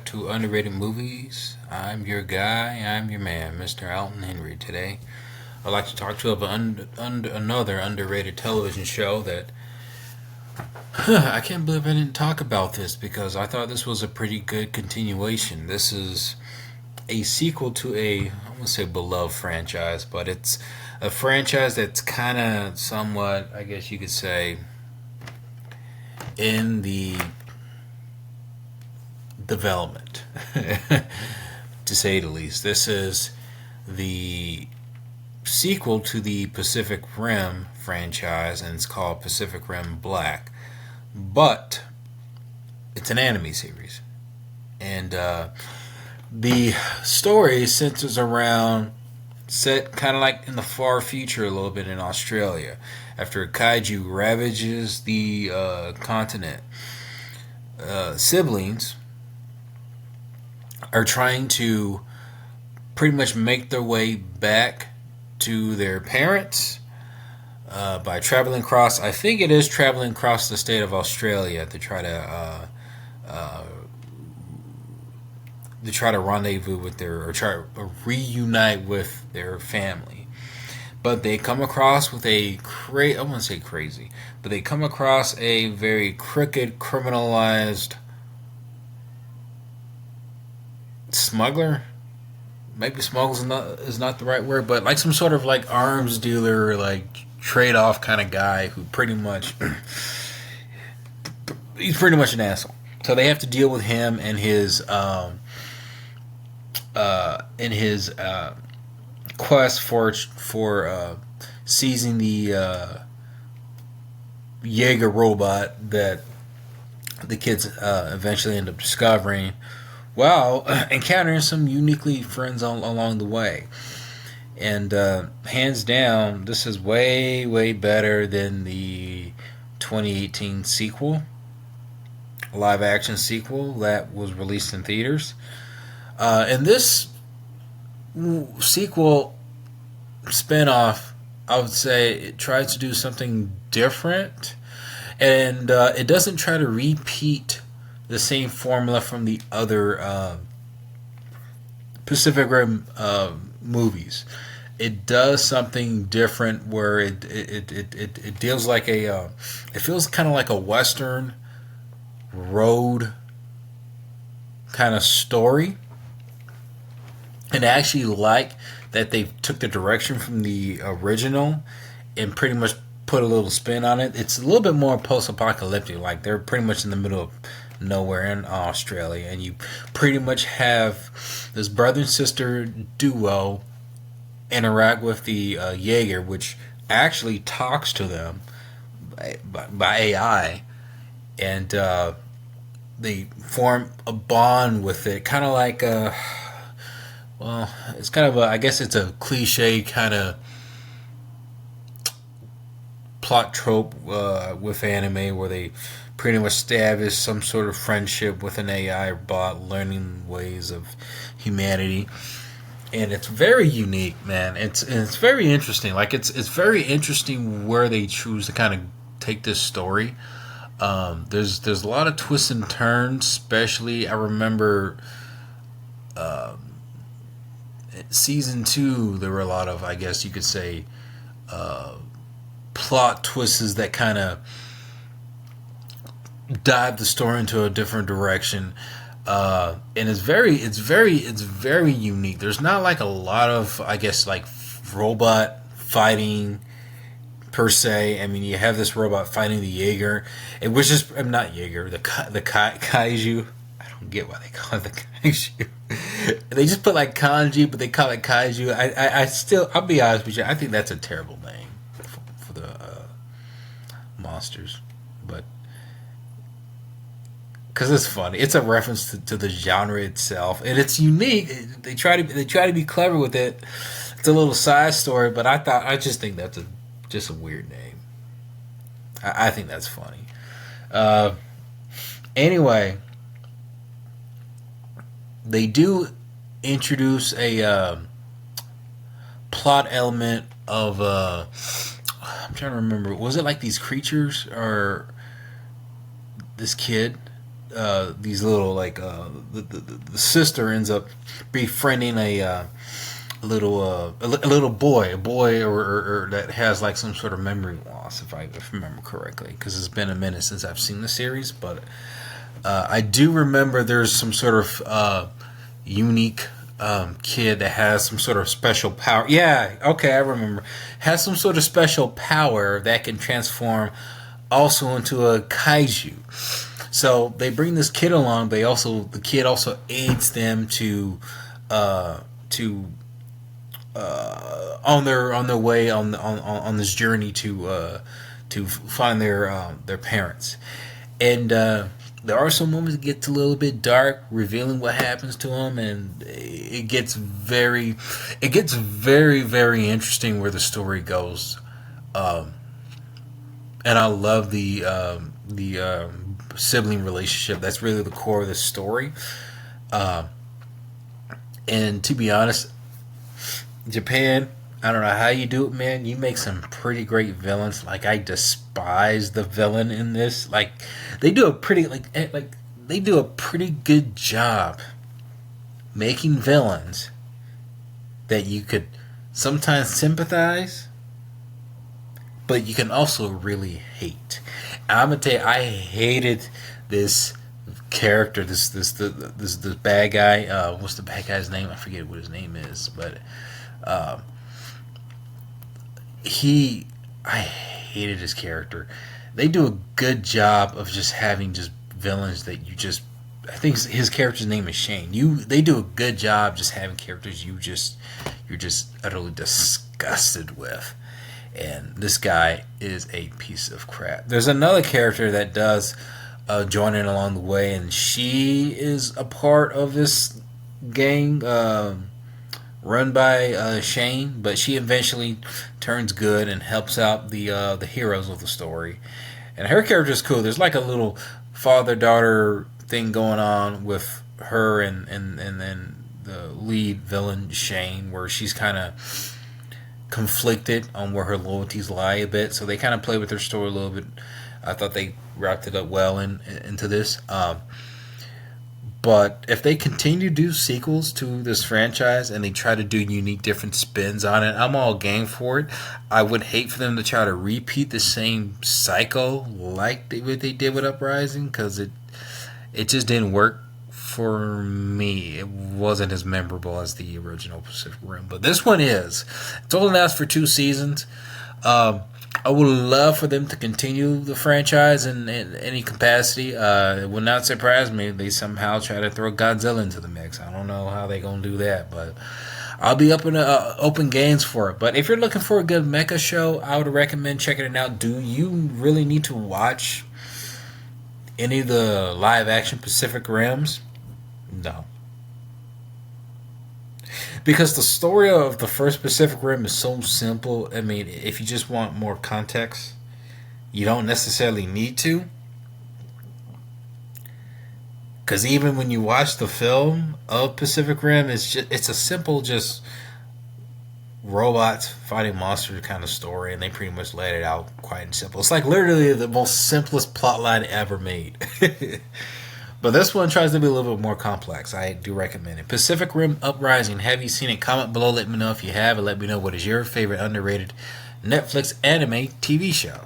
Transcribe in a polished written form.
to Underrated Movies. I'm your guy, I'm your man, Mr. Alton Henry. Today, I'd like to talk to you about another underrated television show that I can't believe I didn't talk about this because I thought this was a pretty good continuation. This is a sequel to I won't say beloved franchise, but it's a franchise that's kind of somewhat, I guess you could say, in the development, to say the least. This is the sequel to the Pacific Rim franchise, and it's called Pacific Rim Black. But it's an anime series, and the story centers around set kind of like in the far future, a little bit in Australia, after kaiju ravages the continent. Siblings are trying to pretty much make their way back to their parents by traveling across. I think it is traveling across the state of Australia to try to rendezvous with or try to reunite with their family. But they come across with I wouldn't say crazy, but they come across a very crooked, criminalized smuggler. Maybe smuggler is not the right word, but like some sort of like arms dealer, like trade off kind of guy who pretty much he's pretty much an asshole. So they have to deal with him and his quest for seizing the Jaeger robot that the kids eventually end up discovering, while encountering some uniquely friends along the way. And hands down, this is way, way better than the 2018 sequel, live action sequel that was released in theaters. And this sequel spinoff, I would say it tries to do something different, and it doesn't try to repeat the same formula from the other Pacific Rim movies. It does something different where it deals like it feels kind of like a Western road kind of story. And I actually like that they took the direction from the original and pretty much put a little spin on it. It's a little bit more post-apocalyptic. Like they're pretty much in the middle of nowhere in Australia, and you pretty much have this brother and sister duo interact with the Jaeger, which actually talks to them by AI, and they form a bond with it, kind of like well, it's kind of I guess it's a cliche kind of plot trope with anime where they pretty much establish some sort of friendship with an AI bot learning ways of humanity. And it's very unique, man. It's very interesting. Like it's very interesting where they choose to kind of take this story. There's a lot of twists and turns. Especially, I remember season 2. There were a lot of, I guess you could say, plot twists that kind of dive the story into a different direction. And it's very unique. There's not like a lot of, I guess, like robot fighting per se. I mean, you have this robot fighting the Jaeger, which is not Jaeger, the kaiju. I don't get why they call it the kaiju. They just put like kanji, but they call it kaiju. I'll be honest with you, I think that's a terrible name for the monsters, but because it's funny. It's a reference to the genre itself, and it's unique. They try to be clever with it. It's a little side story, but I just think that's just a weird name. I think that's funny. Anyway, they do introduce a plot element of I'm trying to remember. Was it like these creatures or this kid? these little the sister ends up befriending a little boy, or that has like some sort of memory loss, if I remember correctly, because it's been a minute since I've seen the series. But I do remember there's some sort of unique kid that has some sort of special power. Yeah, okay, I remember. Has some sort of special power that can transform also into a kaiju. So they bring this kid along. The kid also aids them to on their way on this journey to find their parents. And there are some moments that get a little bit dark, revealing what happens to them, and it gets very very interesting where the story goes. And I love the sibling relationship. That's really the core of the story. And to be honest, Japan, I don't know how you do it, man. You make some pretty great villains. Like, I despise the villain in this. Like, they do a pretty they do a pretty good job making villains that you could sometimes sympathize, but you can also really hate. And I'm gonna tell you, I hated this character, this bad guy. What's the bad guy's name? I forget what his name is, but uh, I hated his character. They do a good job of just having just villains that you just. I think his character's name is Shane. They do a good job just having characters you're just utterly disgusted with. And this guy is a piece of crap. There's another character that does join in along the way, and she is a part of this gang run by Shane, but she eventually turns good and helps out the heroes of the story. And her character is cool. There's like a little father-daughter thing going on with her and then the lead villain Shane, where she's kind of conflicted on where her loyalties lie a bit. So they kind of play with her story a little bit. I thought they wrapped it up well into this. But if they continue to do sequels to this franchise and they try to do unique, different spins on it, I'm all game for it. I would hate for them to try to repeat the same cycle like they did with Uprising, because it just didn't work for me. It wasn't as memorable as the original Pacific Rim, but this one is. It's only lasts for 2 seasons. I would love for them to continue the franchise in any capacity. It would not surprise me if they somehow try to throw Godzilla into the mix. I don't know how they're going to do that, but I'll be up in open games for it. But if you're looking for a good mecha show, I would recommend checking it out. Do you really need to watch any of the live action Pacific Rims? No. Because the story of the first Pacific Rim is so simple. I mean, if you just want more context, you don't necessarily need to. Because even when you watch the film of Pacific Rim, it's a simple just robots fighting monsters kind of story, and they pretty much laid it out quite and simple. It's like literally the most simplest plotline ever made. But this one tries to be a little bit more complex. I do recommend it. Pacific Rim Uprising. Have you seen it? Comment below. Let me know if you have. And let me know what is your favorite underrated Netflix anime TV show.